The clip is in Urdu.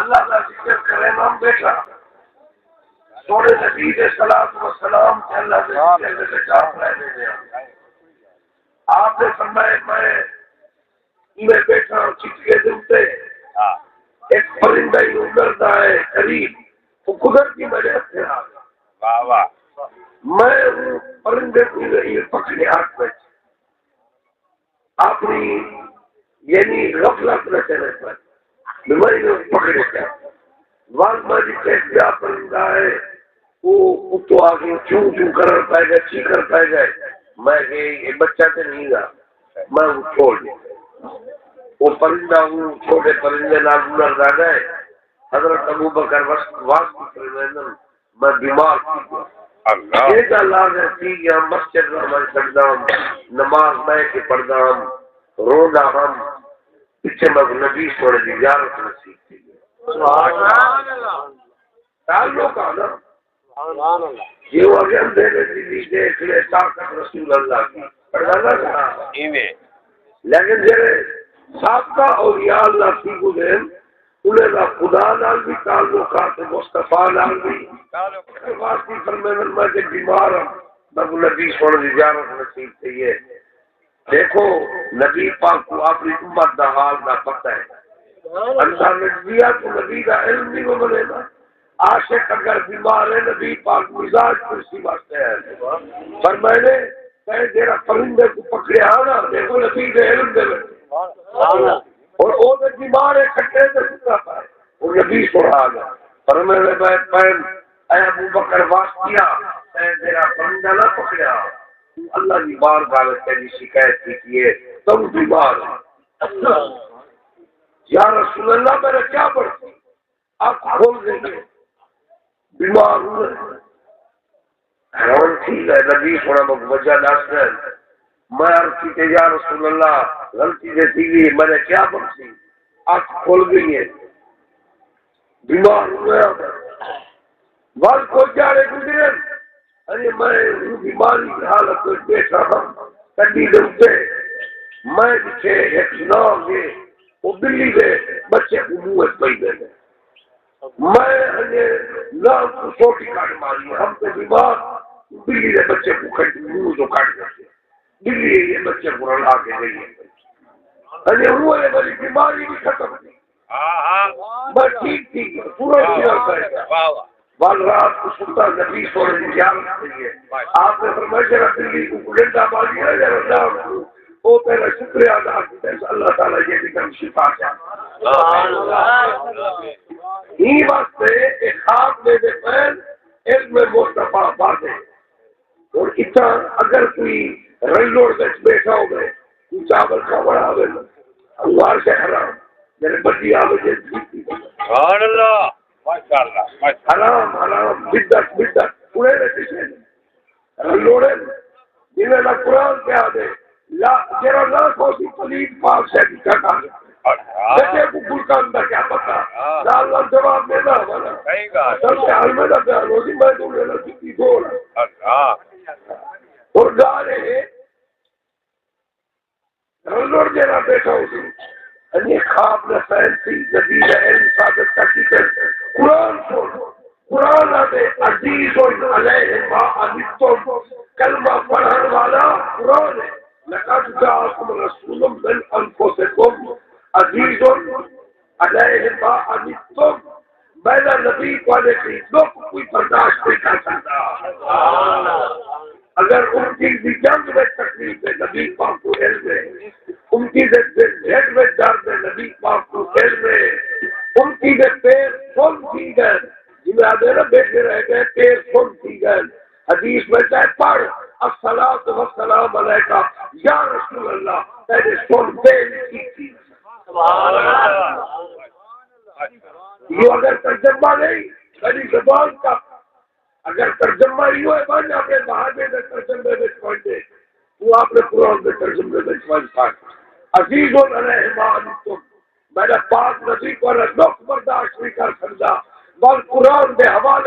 اللہ کا ذکر کرے نام بیٹھا سونے نبی علیہ الصلوۃ والسلام کے اللہ کے ذکر سے چاپ رہے ہیں. آپ نے فرمایا میں بیٹھا ہوں چٹکے دل پہ ایک پرندہ ہی اڑتا ہے قریب وہ قدرت کی وجہ سے آ گیا. میں ہوں پرندے کو نہیں پکڑے ہاتھ میں اپنی یعنی غفلت نہ چلے پر بیماری پکڑے کیا والمانی کیا پرندہ ہے وہ تو آگے چوں چوں کر پائے گا چی کر پائے گا. میں یہ بچہ سے نہیں گا میں وہ چھوڑ دیا وہ پرندہ ہوں چھوٹے پرندے نازولہ زیادہ ہے. حضرت ابو بکر واسطی فرمائے میں بیمار تھی یہ اللہ تھی یا مسجد میں میں سردام نماز میں کے پردام روزہ ہم پیچھے میں نبی سوڑے دی زیارت نصیب تھی. تعلق آنا یہ وہ اگر اندھیرے تھی دیکھ لے طاقت رسول اللہ کی پردانا کہا لیکن جیرے سابقہ اولیاء اللہ کی گزر انہیں نہ خدا نال بھی تعلقات مصطفیٰ نال بھی واسطی فرمیدن میں کہ بیمار ہوں میں نبی سوڑ دی زیارت نصیب تھی ہے. دیکھو نبی پاک کو اپنی امت دا حال دا پتہ ہے اللہ نے دیا تو نبی دا علم نہیں وہ بنے گا. عاشق اگر بیمار ہے نبی پاک مزاج کرسی واسطے ہے پر میں نے کہے جیرا پرندے کو پکڑے آنا دیکھو نبی دے علم دے اور او دے بیمار ہے کھٹے دے سکتا پائے وہ نبی سوڑا گا پر میں نے پہن اے ابو بکر واسطیا اے جیرا پرندہ نہ پکڑے آ اللہ کی بار غالت تیری شکایت کی کیے تم بیمار یا رسول اللہ میرا کیا پڑھتی آپ کھول دیں گے بیمار ہوئے حیران تھی ہے نبی تھوڑا وجہ داس ہے میں عرض کی کہ یا رسول اللہ غلطی سے تھی گئی میں نے کیا بخشی آنکھ کھول گئی ہے بیمار ہوئے بات کوئی جاڑے گزرے ارے میں بیماری کی حالت میں بیٹھا ہوں کنڈی دلتے میں پیچھے ایک سناؤ گے وہ بلی دے بچے کو منہ پہ دے دے میں نام کو چھوٹی کاٹ ماری ہم تو بیمار بلی نے بچے کو کھٹ منہ تو کاٹ دیتے بلی یہ بچے کو رلا کے گئی ہے ہوئے میری بیماری بھی ختم تھی میں ٹھیک تھی پورا کیا کرے گا بال رات کو سلطان نبی سوڑے دی زیارت کریے آپ نے فرمایا جرا بلی کو ڈنڈا ماری ہے جرا نام کو وہ پہلے شکریہ ادا کرتے ہیں اللہ تعالیٰ یہ بھی کم شفا چاہتا ہی واسطے ایک خواب میں دے پہل علم مصطفیٰ باتیں اور اتنا اگر کوئی رنگوڑ بیچ بیٹھا ہو گئے کوئی چاول کا بڑا ہوئے انوار سے حرام میرے بڑی آوے سبحان اللہ حرام حرام بدت بدت پورے رہتے سے رنگوڑے جنہیں نہ قرآن پہ آدھے جرا لاکھ ہوتی پلید پاک سے دکھا کھا بیٹے کو گل کا اندر کیا پتا لال لال جواب دینا ہمارا سب سے حال میں نہ روزی میں دوں لینا سکتی دور اور گا رہے رنگوڑ جینا بیٹھا ہوتی انہیں خواب نہ سینسی جدید علم ثابت کا کی قرآن چھوڑ قرآن آدھے عزیز علیہ ما عزیزتم کلمہ پڑھان والا قرآن ہے لقد جاءکم رسول من انفسکم عزیز علیہ ما عزیزتم میرا نبی والے کی لوگ کوئی برداشت نہیں کر سکتا اگر ان کی بھی جنگ میں تکلیف ہے نبی پاک کو علم ہے ان کی جھٹ میں درد ہے نبی پاک کو علم ہے ان کی پیر سن کی گئے جنہیں آدھے نا بیٹھے رہ گئے پیر سن کی گئے حدیث میں چاہے پڑھ الصلاۃ والسلام علیکہ یا رسول اللہ تیرے سن پیر کی تھی یہ اگر ترجمہ نہیں میری زبان کا اگر ترجمہ ہی ہوئے بان اپنے بہانے میں ترجمے میں پہنچے وہ آپ نے قرآن میں ترجمے میں پہنچا عزیز علیہ ما عنتم میرا پاک نبی کو دکھ برداشت نہیں کر سکتا بل قرآن کے حوالے